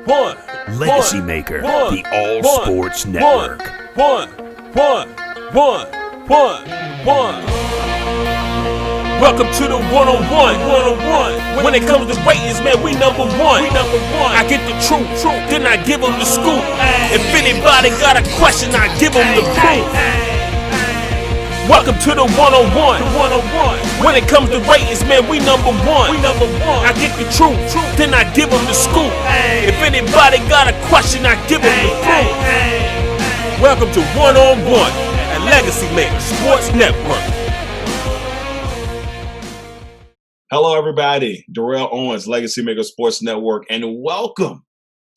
LegacyMaker, the All Sports Network. Welcome to the 101. When it comes to ratings, man, we number one. I get the truth, then I give them the scoop. If anybody got a question, I give them the proof. Welcome to the 101. When it comes to ratings, man, we number one. I get the truth, then I give them the scoop. If anybody got a question, I give them the proof. Welcome to 101 at LegacyMaker Sports Network. Hello, everybody. Darrell Owens, LegacyMaker Sports Network, and welcome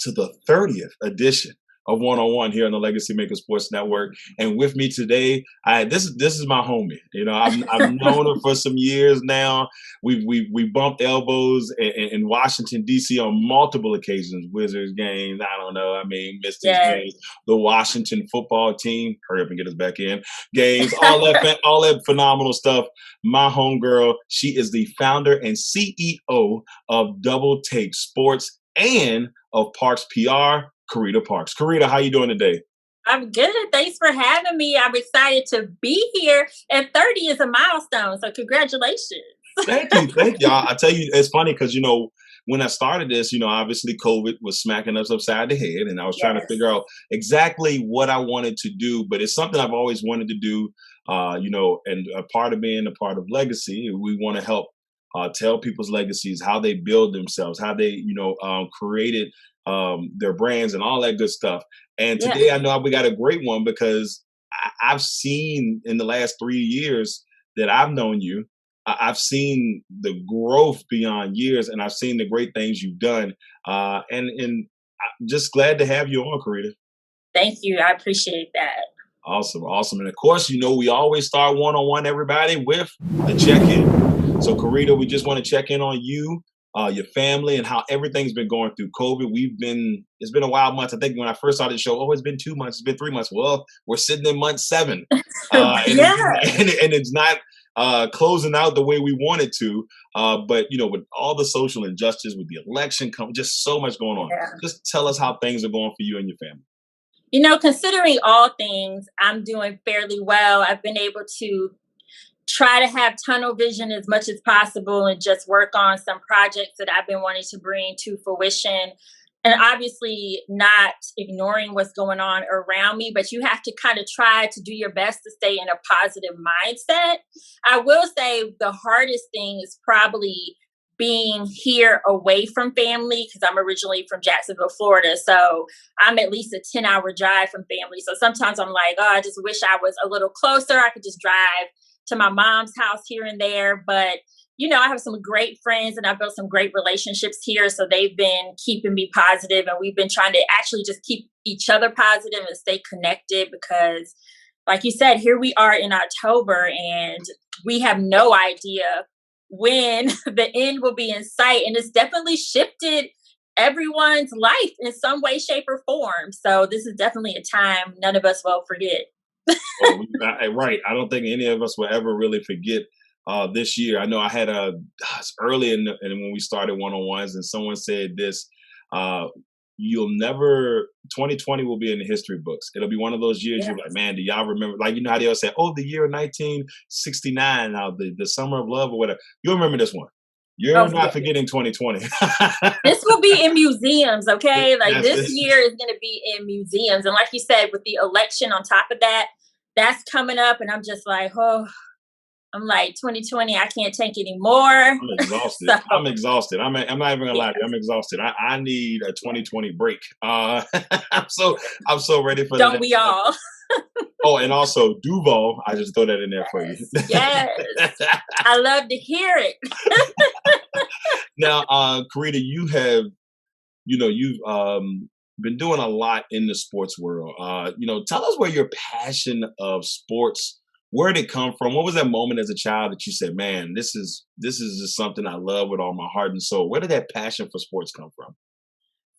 to the 30th edition of 101 here on the LegacyMaker Sports Network. And with me today, this is my homie. You know, I've known her for some years now. We bumped elbows in Washington, D.C. on multiple occasions. Wizards games, I don't know. I mean, Mystics games, the Washington football team. Hurry up and get us back in. Games, all that phenomenal stuff. My homegirl, she is the founder and CEO of DoubleTake Sports and of Parks PR. Carita Parks. Carita, how you doing today? I'm good. Thanks for having me. I'm excited to be here. And 30 is a milestone, so congratulations. Thank you. I tell you, it's funny because, you know, when I started this, you know, obviously COVID was smacking us upside the head, and I was trying to figure out exactly what I wanted to do. But it's something I've always wanted to do, you know, and a part of being a part of Legacy, we want to help tell people's legacies, how they build themselves, how they, you know, created their brands and all that good stuff. And today I know we got a great one because I've seen in the last 3 years that I've known you, I've seen the growth beyond years, and I've seen the great things you've done. And I'm just glad to have you on, Carita. Thank you. I appreciate that. Awesome. And of course, you know, we always start one-on-one, everybody, with the check-in. So Carita, we just want to check in on you, your family, and how everything's been going through COVID. It's been a wild month. I think when I first started the show, it's been 2 months, it's been 3 months. Well, we're sitting in month 7. And it's not closing out the way we wanted to. But, you know, with all the social injustice, with the election coming, just so much going on. Yeah. Just tell us how things are going for you and your family. You know, considering all things, I'm doing fairly well. I've been able to try to have tunnel vision as much as possible and just work on some projects that I've been wanting to bring to fruition. And obviously not ignoring what's going on around me, but you have to kind of try to do your best to stay in a positive mindset. I will say the hardest thing is probably being here away from family, because I'm originally from Jacksonville, Florida. So I'm at least a 10-hour drive from family. So sometimes I'm like, I just wish I was a little closer. I could just drive to my mom's house here and there. But, you know, I have some great friends and I've built some great relationships here. So they've been keeping me positive, and we've been trying to actually just keep each other positive and stay connected because, like you said, here we are in October and we have no idea when the end will be in sight. And it's definitely shifted everyone's life in some way, shape, or form. So this is definitely a time none of us will forget. Right. I don't think any of us will ever really forget this year. I know I had early in when we started one-on-ones, and someone said this, 2020 will be in the history books. It'll be one of those years you're like, man, do y'all remember? Like, you know how they always say, the year of 1969, the summer of love or whatever. You'll remember this one. You're not forgetting 2020. This will be in museums, okay? Like this year is going to be in museums. And like you said, with the election on top of that, that's coming up. And I'm just like, I'm like 2020, I can't take anymore. I'm exhausted. I'm exhausted. I'm not even gonna lie to you. I'm exhausted. I need a 2020 break. I'm so ready for that. Don't we all? And also Duval. I just throw that in there for you. Yes. I love to hear it. Now, Carita, you've been doing a lot in the sports world. Tell us where your passion of sports, where did it come from? What was that moment as a child that you said, man, this is just something I love with all my heart and soul? Where did that passion for sports come from?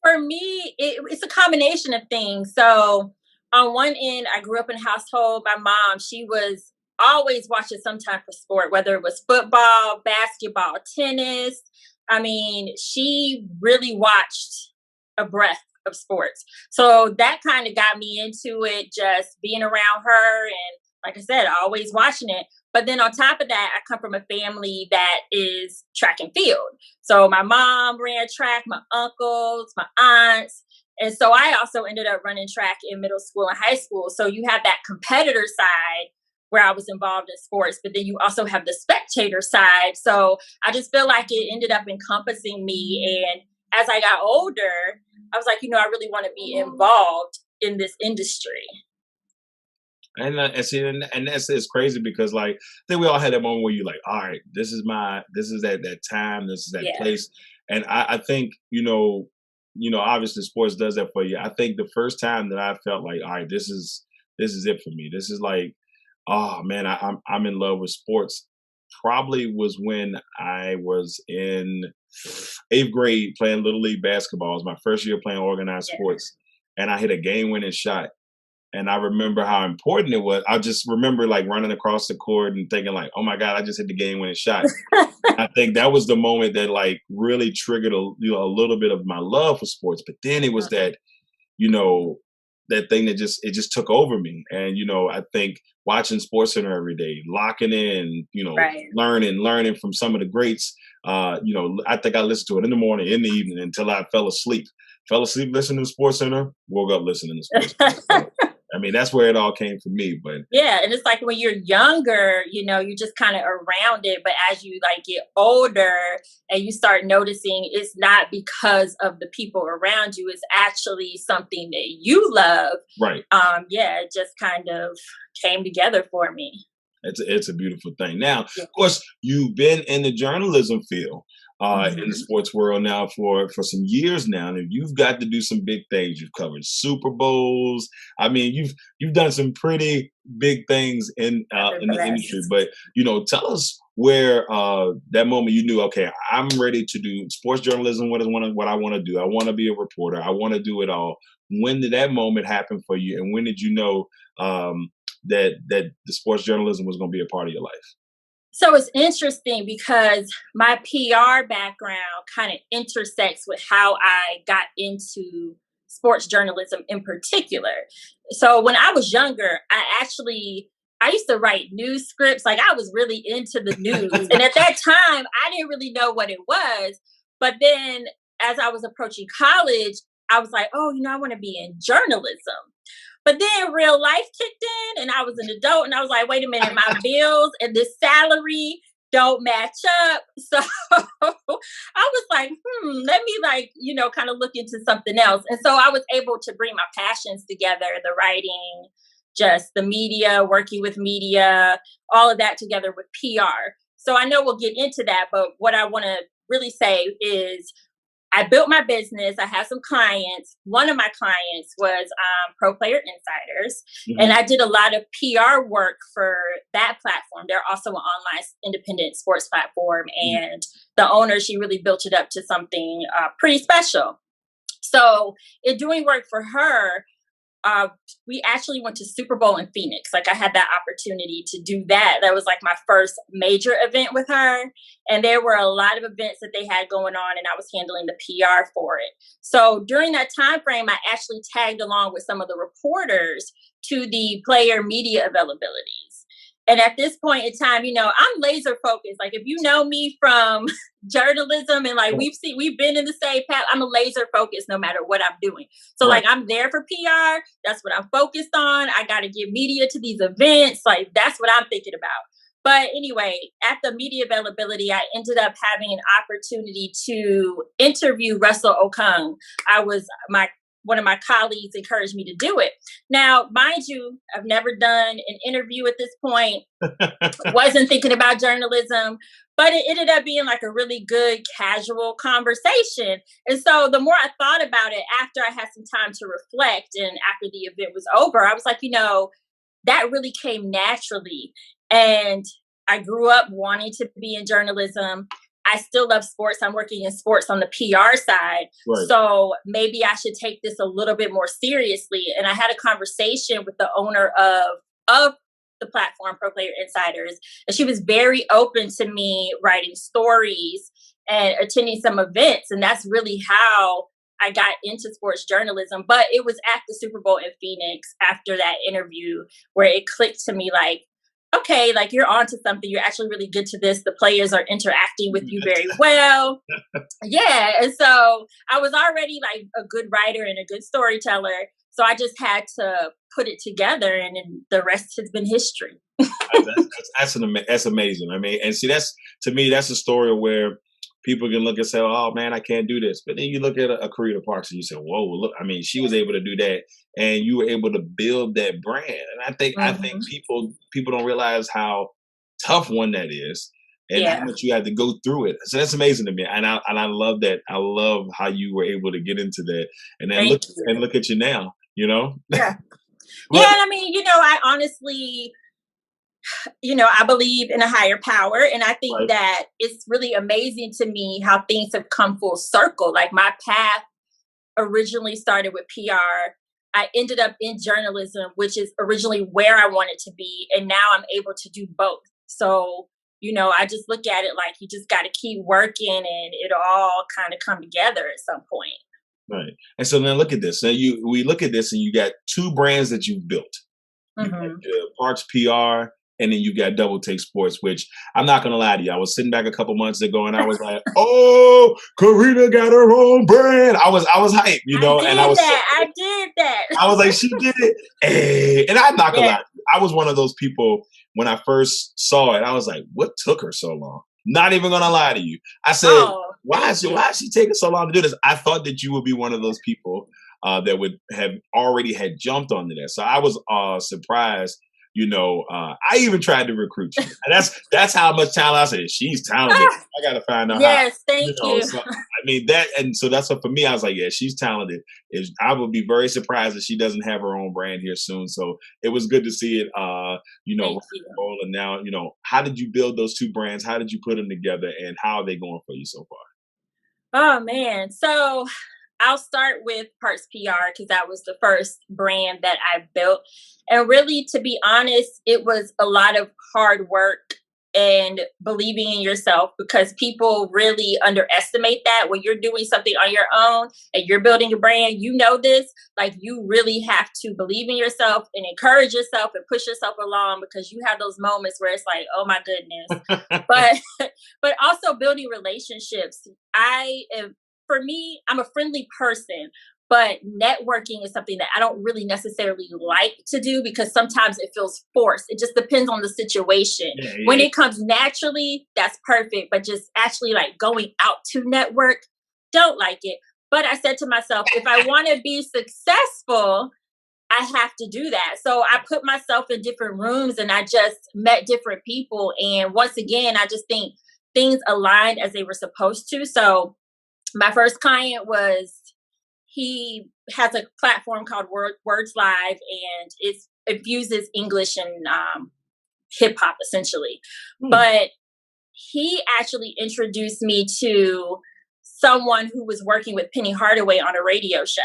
For me, it's a combination of things. So on one end, I grew up in a household. My mom, she was always watching some type of sport, whether it was football, basketball, tennis. I mean, she really watched a breath of sports. So that kind of got me into it, just being around her. And like I said, always watching it. But then on top of that, I come from a family that is track and field. So my mom ran track, my uncles, my aunts. And so I also ended up running track in middle school and high school. So you have that competitor side where I was involved in sports, but then you also have the spectator side. So I just feel like it ended up encompassing me. And as I got older, I was like, I really want to be involved in this industry. And that's it's crazy because like then we all had that moment where you're like, all right, this is that time, this is that place. And I think, obviously sports does that for you. I think the first time that I felt like, all right, this is it for me. This is like, oh man, I'm in love with sports. Probably was when I was in 8th grade playing Little League basketball. It was my first year playing organized sports, and I hit a game-winning shot. And I remember how important it was. I just remember like running across the court and thinking like, oh my God, I just hit the game-winning shot. I think that was the moment that like really triggered a little bit of my love for sports. But then it was that, that thing that just took over me. And, I think watching SportsCenter every day, locking in, learning from some of the greats. I think I listened to it in the morning, in the evening until I fell asleep. Fell asleep listening to SportsCenter, woke up listening to SportsCenter. I mean, that's where it all came for me. But yeah, and it's like when you're younger, you're just kind of around it. But as you like get older and you start noticing it's not because of the people around you, it's actually something that you love. Right. It just kind of came together for me. It's a beautiful thing. Now, of course, you've been in the journalism field. In the sports world now for some years now, and you've got to do some big things. You've covered Super Bowls. I mean, you've done some pretty big things in the industry. But tell us where that moment you knew, okay, I'm ready to do sports journalism. What I want to do? I want to be a reporter. I want to do it all. When did that moment happen for you, and when did you know that the sports journalism was going to be a part of your life? So it's interesting because my PR background kind of intersects with how I got into sports journalism in particular. So when I was younger, I used to write news scripts. Like I was really into the news. And at that time, I didn't really know what it was. But then as I was approaching college, I was like, I want to be in journalism. But then real life kicked in and I was an adult and I was like, wait a minute, my bills and this salary don't match up. So I was like, let me kind of look into something else. And so I was able to bring my passions together, the writing, just the media, working with media, all of that together with PR. So I know we'll get into that, but what I want to really say is I built my business. I had some clients. One of my clients was Pro Player Insiders. And I did a lot of PR work for that platform. They're also an online independent sports platform. And the owner, she really built it up to something pretty special. So in doing work for her, we actually went to Super Bowl in Phoenix. Like I had that opportunity to do that. That was like my first major event with her. And there were a lot of events that they had going on and I was handling the PR for it. So during that time frame, I actually tagged along with some of the reporters to the player media availabilities. And at this point in time, I'm laser focused. Like if you know me from journalism and like we've been in the same path, I'm a laser focused no matter what I'm doing. So like I'm there for PR. That's what I'm focused on. I got to get media to these events. Like that's what I'm thinking about. But anyway, at the media availability, I ended up having an opportunity to interview Russell Okung. One of my colleagues encouraged me to do it. Now, mind you, I've never done an interview at this point. Wasn't thinking about journalism, but it ended up being like a really good casual conversation. And so the more I thought about it after I had some time to reflect and after the event was over, I was like, that really came naturally. And I grew up wanting to be in journalism. I still love sports. I'm working in sports on the PR side. Right. So maybe I should take this a little bit more seriously. And I had a conversation with the owner of the platform, Pro Player Insiders. And she was very open to me writing stories and attending some events. And that's really how I got into sports journalism, but it was at the Super Bowl in Phoenix after that interview where it clicked to me like, okay, like you're onto something. You're actually really good to this. The players are interacting with you very well. Yeah. And so I was already like a good writer and a good storyteller. So I just had to put it together, and then the rest has been history. That's amazing. I mean, and see, to me, that's a story where people can look and say, "Oh man, I can't do this." But then you look at a Carita Parks and you say, "Whoa, look! I mean, she was able to do that, and you were able to build that brand." And I think people don't realize how tough one that is, and how much you had to go through it. So that's amazing to me, and I love that. I love how you were able to get into that, and then look at you now. You know? Yeah. Yeah. And I mean, I honestly, I believe in a higher power. And I think that it's really amazing to me how things have come full circle. Like my path originally started with PR. I ended up in journalism, which is originally where I wanted to be. And now I'm able to do both. So, I just look at it like you just got to keep working and it'll all kind of come together at some point. Right. And so now look at this. So we look at this and you got two brands that you've built. You got Parks PR, and then you got DoubleTake Sports, which I'm not going to lie to you. I was sitting back a couple months ago and I was like, oh, Carita got her own brand. I was hyped, I did that. I was like, she did it. Hey. And I'm not going to lie to you. I was one of those people when I first saw it. I was like, what took her so long? Not even going to lie to you. I said, why is she taking so long to do this? I thought that you would be one of those people that would have already had jumped onto that. So I was surprised. I even tried to recruit you. And that's how much talent I said. She's talented. I got to find out. Yes, thank you. So, I mean so that's what for me. I was like, yeah, she's talented. I would be very surprised if she doesn't have her own brand here soon. So it was good to see it. And now, how did you build those two brands? How did you put them together, and how are they going for you so far? Oh man, so I'll start with Parks PR because that was the first brand that I built. And really, to be honest, it was a lot of hard work and believing in yourself, because people really underestimate that when you're doing something on your own and you're building a brand. This, like, you really have to believe in yourself and encourage yourself and push yourself along, because you have those moments where it's like, oh my goodness. but also building relationships. For me, I'm a friendly person, but networking is something that I don't really necessarily like to do because sometimes it feels forced. It just depends on the situation. Yeah. When it comes naturally, that's perfect. But just actually like going out to network, don't like it. But I said to myself, if I want to be successful, I have to do that. So I put myself in different rooms and I just met different people. And once again, I just think things aligned as they were supposed to. So my first client he has a platform called Words Live, and it infuses English and hip hop essentially. But he actually introduced me to someone who was working with Penny Hardaway on a radio show.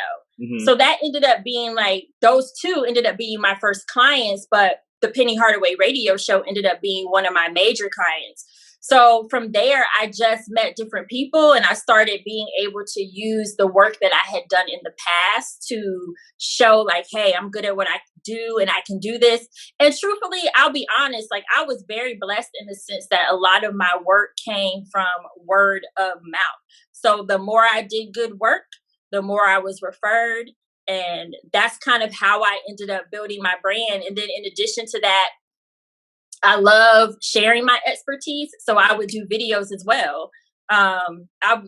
So that ended up being like, those two ended up being my first clients, but the Penny Hardaway radio show ended up being one of my major clients. So from there, I just met different people and I started being able to use the work that I had done in the past to show like, hey, I'm good at what I do and I can do this. And truthfully, I'll be honest, like I was very blessed in the sense that a lot of my work came from word of mouth. So the more I did good work, the more I was referred. And that's kind of how I ended up building my brand. And then in addition to that, I love sharing my expertise, so I would do videos as well. I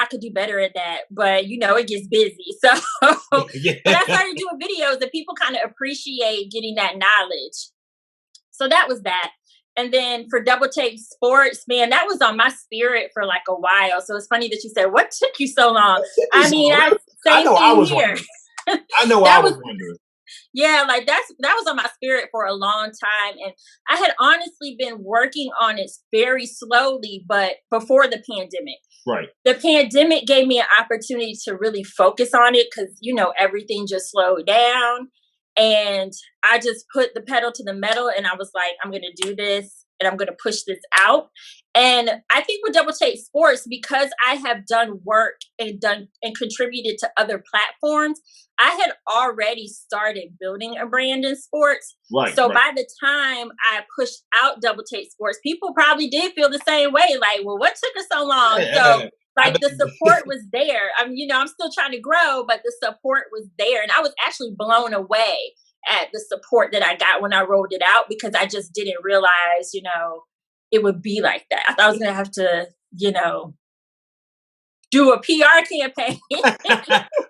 could do better at that, but it gets busy. So but I started doing videos and people kind of appreciate getting that knowledge. So that was that. And then for DoubleTake Sports, man, that was on my spirit for like a while. So it's funny that you said, what took you so long? I mean, I was wondering. Yeah, like that was on my spirit for a long time. And I had honestly been working on it very slowly, but before the pandemic. Right. The pandemic gave me an opportunity to really focus on it because, everything just slowed down. And I just put the pedal to the metal and I was like, I'm going to do this. and I'm going to push this out. And I think with DoubleTake Sports, because I have done work and contributed to other platforms, I had already started building a brand in sports. Right. So by the time I pushed out DoubleTake Sports, people probably did feel the same way. Like, well, what took us so long? So like the support was there. I mean, I'm still trying to grow, but the support was there. And I was actually blown away at the support that I got when I rolled it out, because I just didn't realize, it would be like that. I thought I was going to have to, do a PR campaign.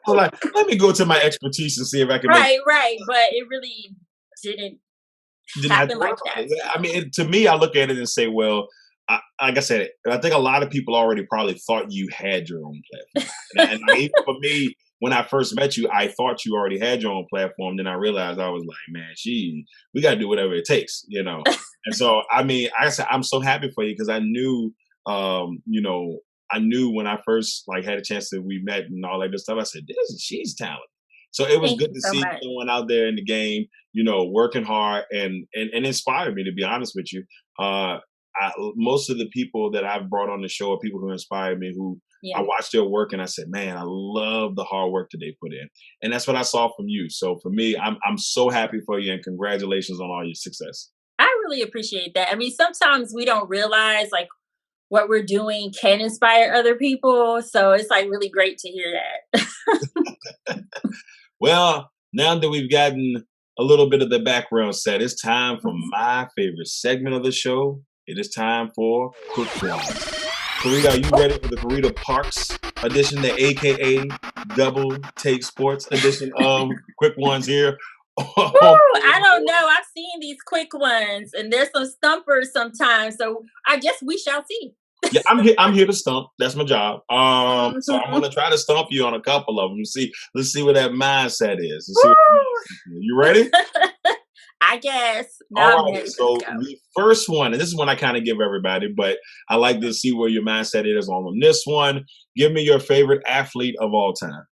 So let me go to my expertise and see if I can Right. But it really didn't happen like that. I mean, to me, I look at it and say, well, like I said, I think a lot of people already probably thought you had your own platform. And for me, when I first met you, I thought you already had your own platform. Then I realized I was like, man, we got to do whatever it takes, And so, I mean, I said, I'm so happy for you, because I knew, I knew when I first had a chance that we met and all that good stuff, I said, she's talented. So it was good to see someone out there in the game, working hard and inspired me, to be honest with you. Most of the people that I've brought on the show are people who inspired me, who I watched their work and I said, man, I love the hard work that they put in. And that's what I saw from you. So for me, I'm so happy for you, and congratulations on all your success. I really appreciate that. I mean, sometimes we don't realize what we're doing can inspire other people. So it's really great to hear that. Well, now that we've gotten a little bit of the background set, it's time for my favorite segment of the show. It is time for Quick Ones. Carita, are you ready for the Carita Parks edition, the AKA DoubleTake Sports edition of Quick Ones here? I don't know. I've seen these quick ones, and there's some stumpers sometimes. So I guess we shall see. Yeah, I'm here to stump. That's my job. So I'm gonna try to stump you on a couple of them. Let's see what that mindset is. You ready? I guess. All right. So the first one, and this is one I kind of give everybody, but I like to see where your mindset is on this one. Give me your favorite athlete of all time.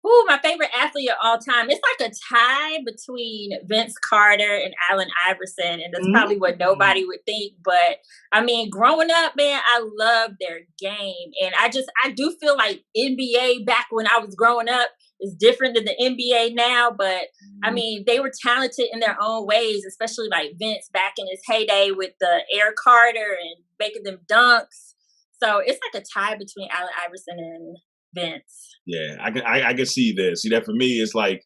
Ooh, my favorite athlete of all time. It's like a tie between Vince Carter and Allen Iverson. And that's probably what nobody would think. But I mean, growing up, man, I love their game. And I do feel like NBA back when I was growing up is different than the NBA now. But I mean, they were talented in their own ways, especially like Vince back in his heyday with the Air Carter and making them dunks. So it's like a tie between Allen Iverson and Vince. Yeah, I can see this. See, that for me, it's like,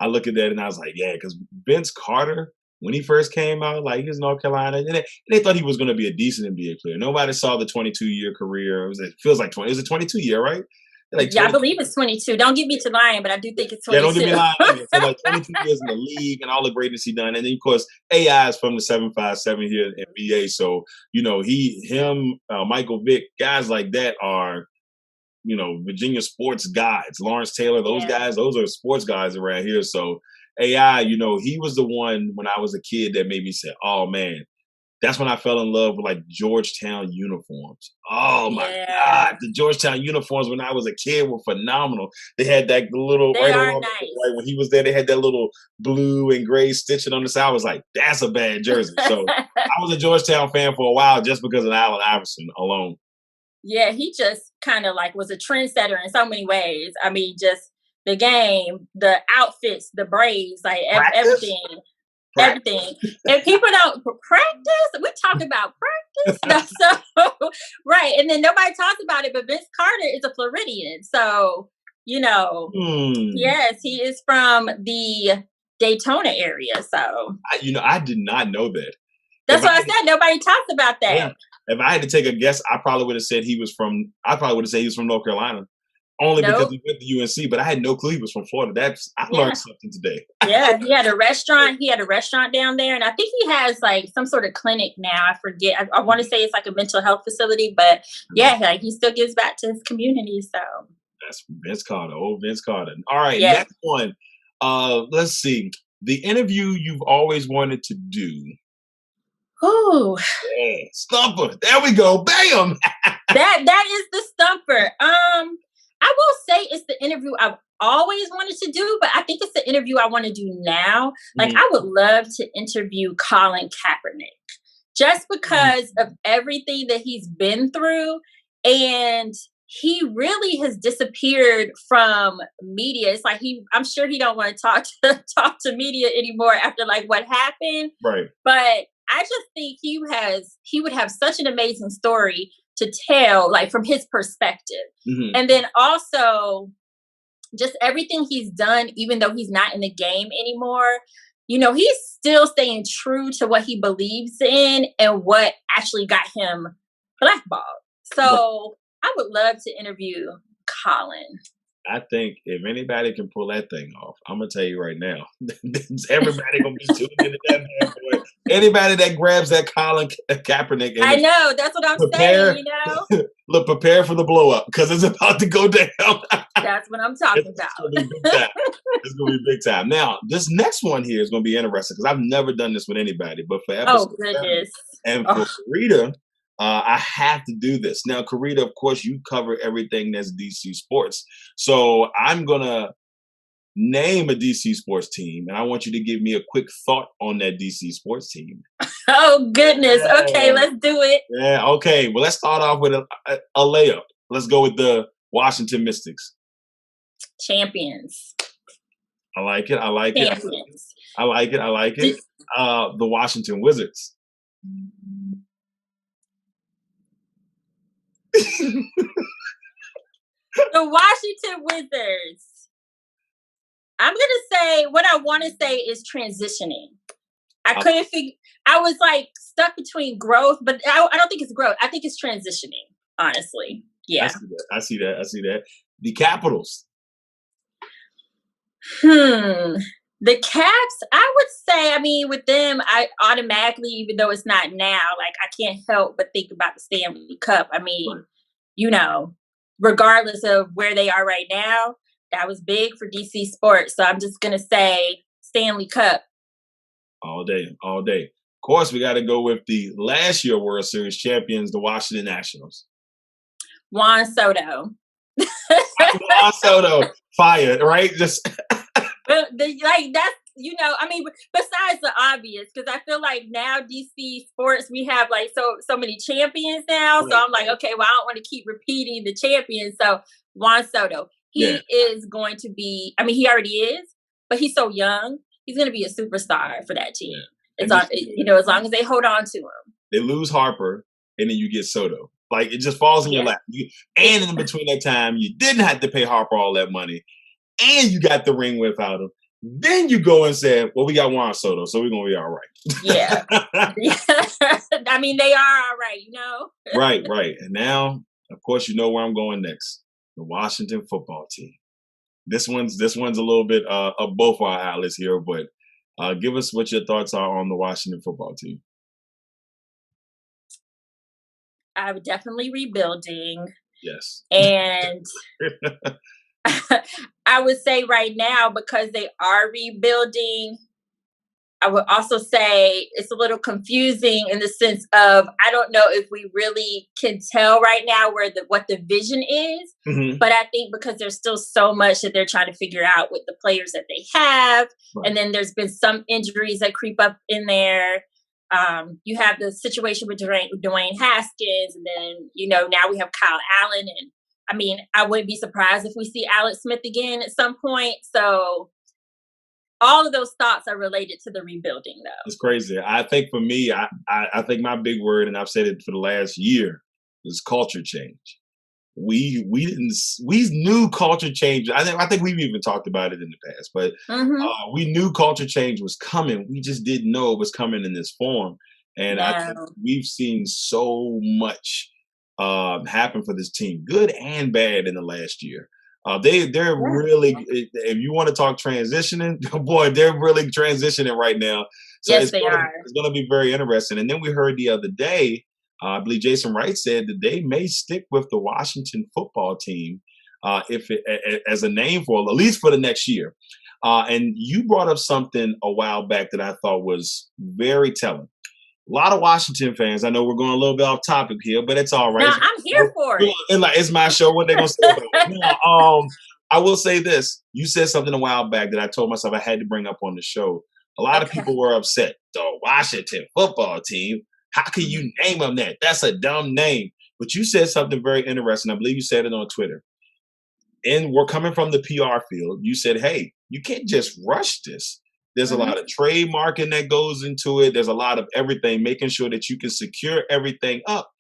I look at that and I was like, yeah, because Vince Carter, when he first came out, he was North Carolina, and they thought he was going to be a decent NBA player. Nobody saw the 22-year career. It feels like 20. It was a 22-year, right? I believe it's 22. Don't get me to lying, but I do think it's 22. Yeah, don't get me lying. So 22 years in the league and all the greatness he done. And then, of course, AI is from the 757 here in NBA. So, Michael Vick, guys like that are, Virginia sports guides, Lawrence Taylor, those guys, those are sports guys around here. So AI, he was the one when I was a kid that made me say, oh man, that's when I fell in love with Georgetown uniforms. Oh my God. The Georgetown uniforms when I was a kid were phenomenal. They had that little, they are nice. When he was there, they had that little blue and gray stitching on the side. I was like, that's a bad jersey. So I was a Georgetown fan for a while just because of Allen Iverson alone. Yeah, he just kind of was a trendsetter in so many ways. I mean, just the game, the outfits, the braids, everything. Everything. And people don't practice. We talk about practice. Right. And then nobody talks about it, but Vince Carter is a Floridian. So, yes, he is from the Daytona area. So, I did not know that. That's what I said. Nobody talks about that. Yeah. If I had to take a guess, I probably would have said he was from North Carolina. Only because he went to UNC, but I had no clue he was from Florida. I learned something today. Yeah, he had a restaurant. He had a restaurant down there, and I think he has some sort of clinic now. I forget. I want to say it's a mental health facility, but he still gives back to his community. So that's Vince Carter, old Vince Carter. All right, next one. Let's see. The interview you've always wanted to do. Ooh. Yeah, stumper. There we go. Bam. that is the stumper. I will say it's the interview I've always wanted to do, but I think it's the interview I want to do now. I would love to interview Colin Kaepernick just because of everything that he's been through. And he really has disappeared from media. It's like I'm sure he don't want to talk to media anymore after like what happened. Right. But I just think he would have such an amazing story to tell, like from his perspective. And then also just everything he's done, even though he's not in the game anymore, you know, he's still staying true to what he believes in and what actually got him blackballed. So I would love to interview Colin. I think if anybody can pull that thing off, I'm gonna tell you right now, everybody gonna be tuning into that man boy. Anybody that grabs that Colin Kaepernick, I know, that's what I'm saying. You know, look, prepare for the blow up because it's about to go down. That's what I'm talking about. It's gonna be big time. Now, this next one here is gonna be interesting because I've never done this with anybody, but for episode 7, and for Carita, I have to do this. Now, Carita, of course, you cover everything that's DC sports. So I'm going to name a DC sports team, and I want you to give me a quick thought on that DC sports team. Oh, goodness. Okay, let's do it. Yeah, okay. Well, let's start off with a layup. Let's go with the Washington Mystics. Champions. I like it. I like Champions. it. I like it. I like it. The Washington Wizards. The Washington Wizards. I'm going to say what I want to say is transitioning. I couldn't figure. I was like stuck between growth, but I don't think it's growth. I think it's transitioning, honestly. Yeah. I see that. The Capitals. The Caps, I would say, I mean, with them, I automatically, even though it's not now, like I can't help but think about the Stanley Cup. I mean, you know, regardless of where they are right now, that was big for DC sports. So I'm just going to say Stanley Cup. All day. Of course, we got to go with the last year World Series champions, the Washington Nationals. Juan Soto. Juan Soto, fire, right? Just like that's, you know, I mean, besides the obvious, because I feel like now DC sports, we have like so many champions now. So I'm like, okay, well, I don't want to keep repeating the champions. So Juan Soto, he is going to be, I mean, he already is, but he's so young. He's going to be a superstar for that team. It's on, you know, as long as they hold on to him. They lose Harper, and then you get Soto. Like, it just falls in your lap. And in between that time, you didn't have to pay Harper all that money, and you got the ring without him. Then you go and say, well, we got Juan Soto, so we're going to be all right. Yeah. I mean, they are all right, you know? Right. And now, of course, you know where I'm going next. The Washington football team. This one's a little bit of both our outlets here, but give us what your thoughts are on the Washington football team. I'm definitely rebuilding. Yes. And I would say right now, because they are rebuilding, I would also say it's a little confusing in the sense of I don't know if we really can tell right now what the vision is. Mm-hmm. But I think because there's still so much that they're trying to figure out with the players that they have. Right. And then there's been some injuries that creep up in there. You have the situation with Dwayne Haskins, and then, you know, now we have Kyle Allen. And I mean, I wouldn't be surprised if we see Alex Smith again at some point. So all of those thoughts are related to the rebuilding, though. It's crazy. I think for me, I think my big word, and I've said it for the last year, is culture change. We knew culture change. I think we've even talked about it in the past, but we knew culture change was coming. We just didn't know it was coming in this form. And I think we've seen so much happen for this team, good and bad, in the last year. They're really, if you want to talk transitioning, boy, they're really transitioning right now. So yes, they are. It's going to be very interesting. And then we heard the other day, I believe Jason Wright said that they may stick with the Washington football team as a name for at least for the next year. And you brought up something a while back that I thought was very telling. A lot of Washington fans, I know we're going a little bit off topic here, but it's all right. No, I'm here for it. It's my show. What they going to say about it? Now, I will say this. You said something a while back that I told myself I had to bring up on the show. A lot of people were upset. The Washington football team, How can you name them that? That's a dumb name. But you said something very interesting. I believe you said it on Twitter. And we're coming from the PR field. You said, hey, you can't just rush this. There's a lot of trademarking that goes into it. There's a lot of everything, making sure that you can secure everything up.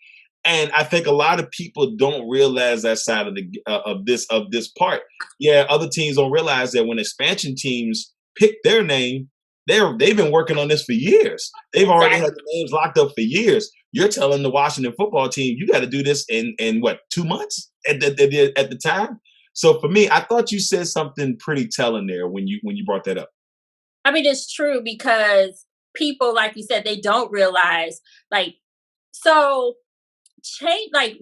And I think a lot of people don't realize that side of the of this part. Yeah, other teams don't realize that when expansion teams pick their name, they've been working on this for years. They've already had the names locked up for years. You're telling the Washington football team you got to do this in what, 2 months at the time. So for me, I thought you said something pretty telling there when you brought that up. I mean, it's true because people, like you said, they don't realize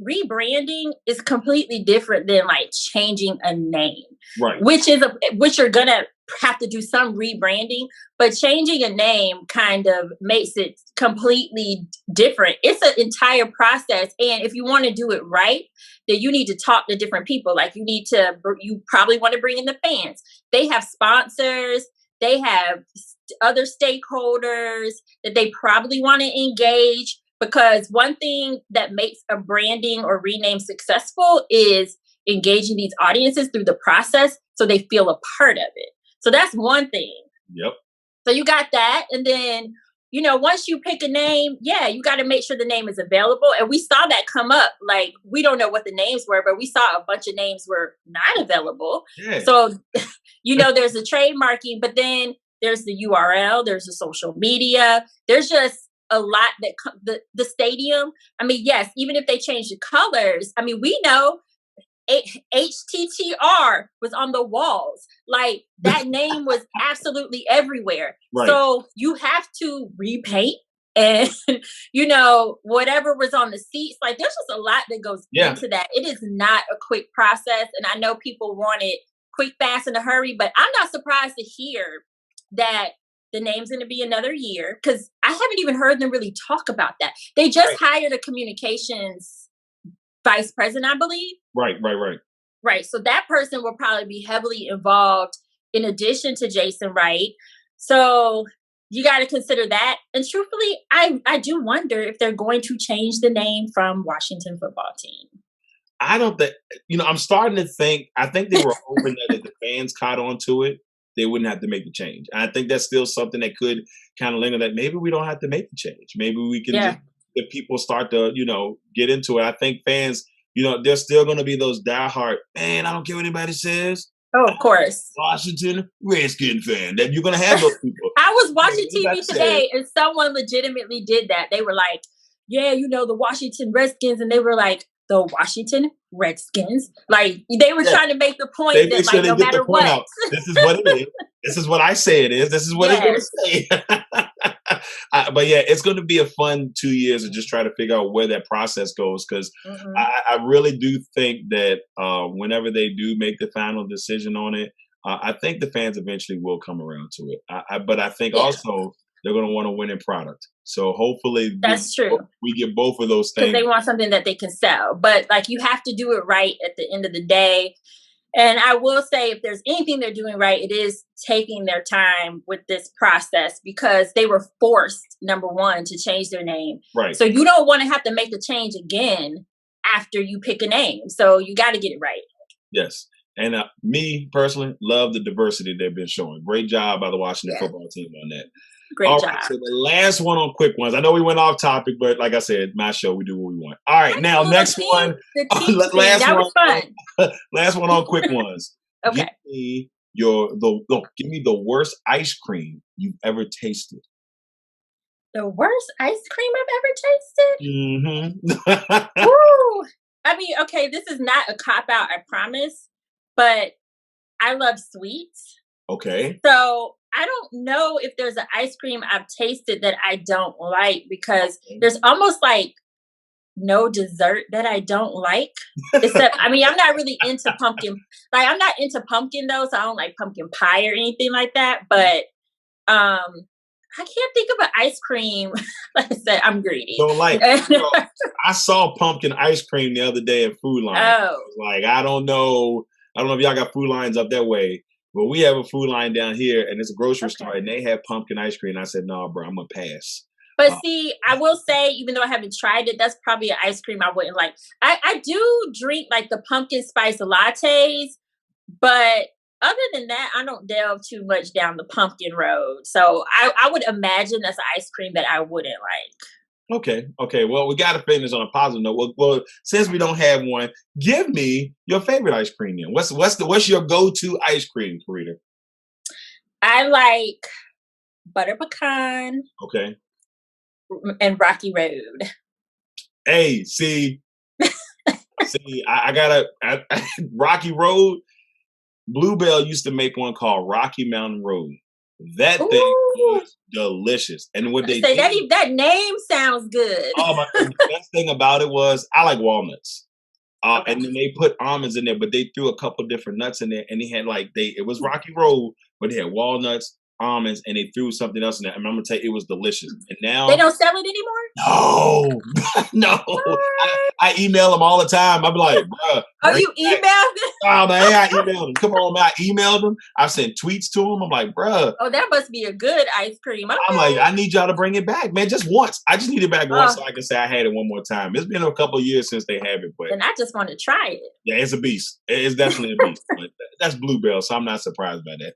rebranding is completely different than like changing a name, right? Which you're gonna have to do some rebranding, but changing a name kind of makes it completely different. It's an entire process, and if you want to do it right, then you need to talk to different people. Like you probably want to bring in the fans. They have sponsors. They have other stakeholders that they probably want to engage. Because one thing that makes a branding or rename successful is engaging these audiences through the process so they feel a part of it. So that's one thing. Yep. So you got that. And then, once you pick a name, you got to make sure the name is available. And we saw that come up. Like, we don't know what the names were, but we saw a bunch of names were not available. Yeah. So, there's the trademarking, but then there's the URL, there's the social media, there's just a lot that the stadium. I mean, yes, even if they change the colors, I mean, we know HTTR was on the walls. Like, that name was absolutely everywhere. Right. So you have to repaint and, whatever was on the seats. Like, there's just a lot that goes into that. It is not a quick process. And I know people want it quick, fast, in a hurry, but I'm not surprised to hear that the name's going to be another year, because I haven't even heard them really talk about that. They just hired a communications vice president, I believe. Right. So that person will probably be heavily involved in addition to Jason Wright. So you got to consider that. And truthfully, I do wonder if they're going to change the name from Washington football team. I don't think, I'm starting to think, I think they were hoping that if the fans caught on to it, they wouldn't have to make the change. I think that's still something that could kind of linger, that maybe we don't have to make the change. Maybe we can just, if people start to, get into it. I think fans, there's still going to be those diehard, man, I don't care what anybody says. Oh, of course. Washington Redskin fan. That you're going to have those people. I was watching TV today and someone legitimately did that. They were like, the Washington Redskins. And they were like, the Washington Redskins. Like, they were trying to make the point that, like, no matter what. Out. This is what it is. This is what I say it is. This is what it's going to say. But it's going to be a fun 2 years to just try to figure out where that process goes. Because I really do think that whenever they do make the final decision on it, I think the fans eventually will come around to it. But I think also they're going to want a winning product. So hopefully that's true. We get both of those things. Because they want something that they can sell. But like, you have to do it right at the end of the day. And I will say, if there's anything they're doing right, it is taking their time with this process, because they were forced, number one, to change their name. Right. So you don't want to have to make the change again after you pick a name. So you got to get it right. Yes. And me personally, love the diversity they've been showing. Great job by the Washington football team on that. Great job. Right, so the last one on quick ones. I know we went off topic, but like I said, my show, we do what we want. All right, now next one. Last one on quick ones. Okay. Give me the worst ice cream you've ever tasted. The worst ice cream I've ever tasted? Mm-hmm. Woo! I mean, okay, this is not a cop-out, I promise, but I love sweets. Okay. So I don't know if there's an ice cream I've tasted that I don't like, because there's almost like no dessert that I don't like. Except, I mean, I'm not really into pumpkin. Like, I'm not into pumpkin though, so I don't like pumpkin pie or anything like that. But I can't think of an ice cream. Like I said, I'm greedy. So I saw pumpkin ice cream the other day at Food Line. I was like, I don't know if y'all got Food Lines up that way. But we have a Food Line down here, and it's a grocery store, and they have pumpkin ice cream. And I said, no, bro, I'm going to pass. But see, I will say, even though I haven't tried it, that's probably an ice cream I wouldn't like. I do drink like the pumpkin spice lattes, but other than that, I don't delve too much down the pumpkin road. So I would imagine that's an ice cream that I wouldn't like. Okay. Well, we got to finish on a positive note. Well, since we don't have one, give me your favorite ice cream. Then what's your go-to ice cream, Carita? I like butter pecan. Okay. And Rocky Road. Hey, see, I gotta Rocky Road. Bluebell used to make one called Rocky Mountain Road. That thing was delicious. And what they say that name sounds good. The best thing about it was I like walnuts. And then they put almonds in there, but they threw a couple different nuts in there, and they had it was Rocky Road, but they had walnuts, almonds, and they threw something else in there. And I'm gonna tell you, it was delicious. And now they don't sell it anymore. No. I email them all the time. I'm like, bruh. Oh, you emailed them? Oh man, I emailed them. Come on, man. I emailed them. I sent tweets to them. I'm like, bruh. Oh, that must be a good ice cream. Okay. I'm like, I need y'all to bring it back, man. Just once. I just need it back once so I can say I had it one more time. It's been a couple of years since they have it, but and I just want to try it. Yeah, it's a beast. It's definitely a beast. But that's Bluebell, so I'm not surprised by that.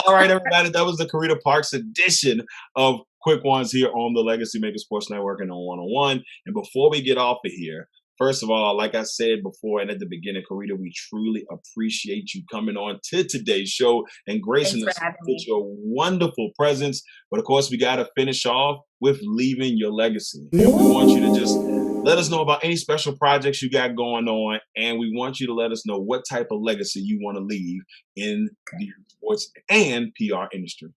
All right, everybody. That was the Carita Parks edition of Quick Ones here on the LegacyMaker Sports Network and on 101. And before we get off of here, first of all, like I said before and at the beginning, Carita, we truly appreciate you coming on to today's show and gracing us with your wonderful presence. But of course, we got to finish off with leaving your legacy. And we want you to just let us know about any special projects you got going on. And we want you to let us know what type of legacy you want to leave in the sports and PR industry.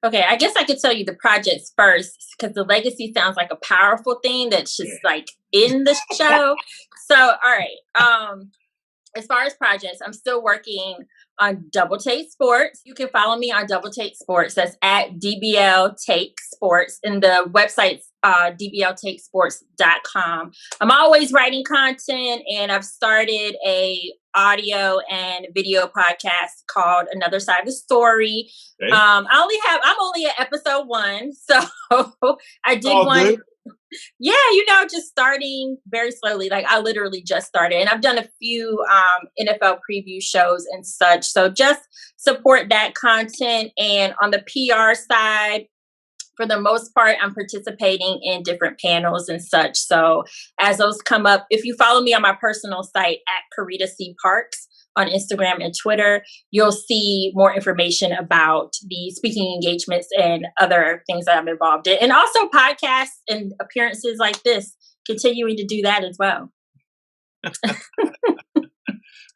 Okay, I guess I could tell you the projects first because the legacy sounds like a powerful thing that's just like in the show. So, all right. As far as projects, I'm still working on DoubleTake Sports. You can follow me on DoubleTake Sports. That's at DBLTake Sports, and the website's dbltakesports.com. I'm always writing content, and I've started a audio and video podcast called Another Side of the Story. Okay. I'm only at episode 1, so I did one. Good. Yeah, just starting very slowly. Like I literally just started, and I've done a few NFL preview shows and such. So just support that content. And on the PR side, for the most part, I'm participating in different panels and such. So as those come up, if you follow me on my personal site at Carita Parks on Instagram and Twitter, you'll see more information about the speaking engagements and other things that I'm involved in. And also podcasts and appearances like this, continuing to do that as well.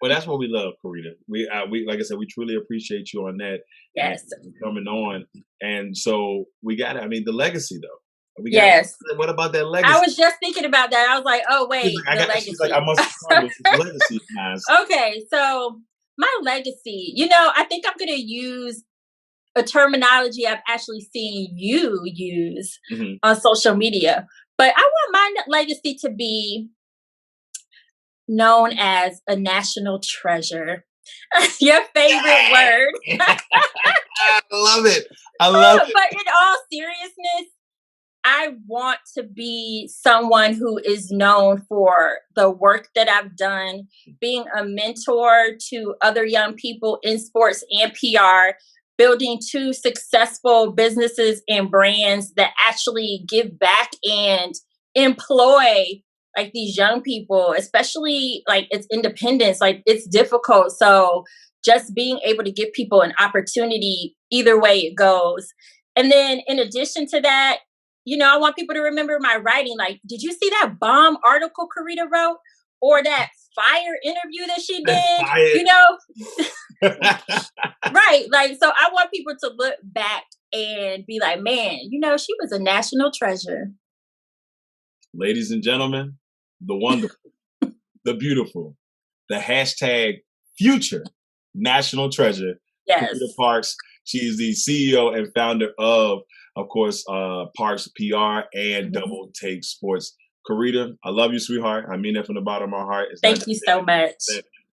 Well, that's what we love, Carita. We like I said, we truly appreciate you on that. Yes. Coming on. And so we got it. I mean, the legacy though. Yes. What about that legacy? I was just thinking about that. I was like, oh wait, legacy. She's like, I must start with this legacy, guys. Okay, so my legacy, I think I'm gonna use a terminology I've actually seen you use on social media. But I want my legacy to be known as a national treasure. Your favorite word. I love it. I love it. But in all seriousness, I want to be someone who is known for the work that I've done, being a mentor to other young people in sports and PR, building 2 successful businesses and brands that actually give back and employ like these young people, especially like it's independence, like it's difficult. So just being able to give people an opportunity either way it goes. And then in addition to that, I want people to remember my writing. Like, did you see that bomb article Carita wrote or that fire interview that she did? Right. Like, so I want people to look back and be like, man, she was a national treasure. Ladies and gentlemen, the wonderful, the beautiful, the hashtag future national treasure, Carita Parks. She is the CEO and founder of course, Parks PR and DoubleTake Sports. Carita, I love you, sweetheart. I mean that from the bottom of my heart. Thank you so much.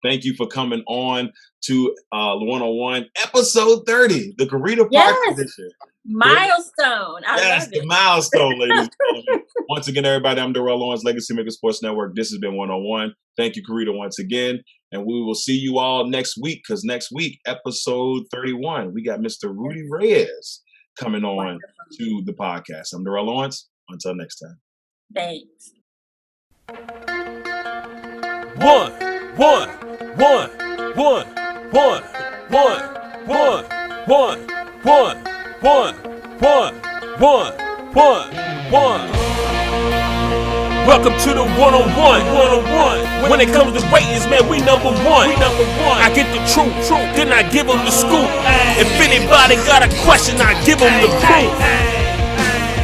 Thank you for coming on to 101 episode 30, the Carita Parks edition. Milestone. I love the it. milestone, ladies and gentlemen. Once again, everybody, I'm Darrell Owens, LegacyMaker Sports Network. This has been 101. Thank you, Carita, once again. And we will see you all next week, because next week, episode 31, we got Mr. Rudy Reyes coming on to the podcast. I'm Darrell Owens. Until next time. Thanks. One. Welcome to the 101. When it comes to ratings, man, we number one. I get the truth, then I give them the scoop. If anybody got a question, I give them the proof.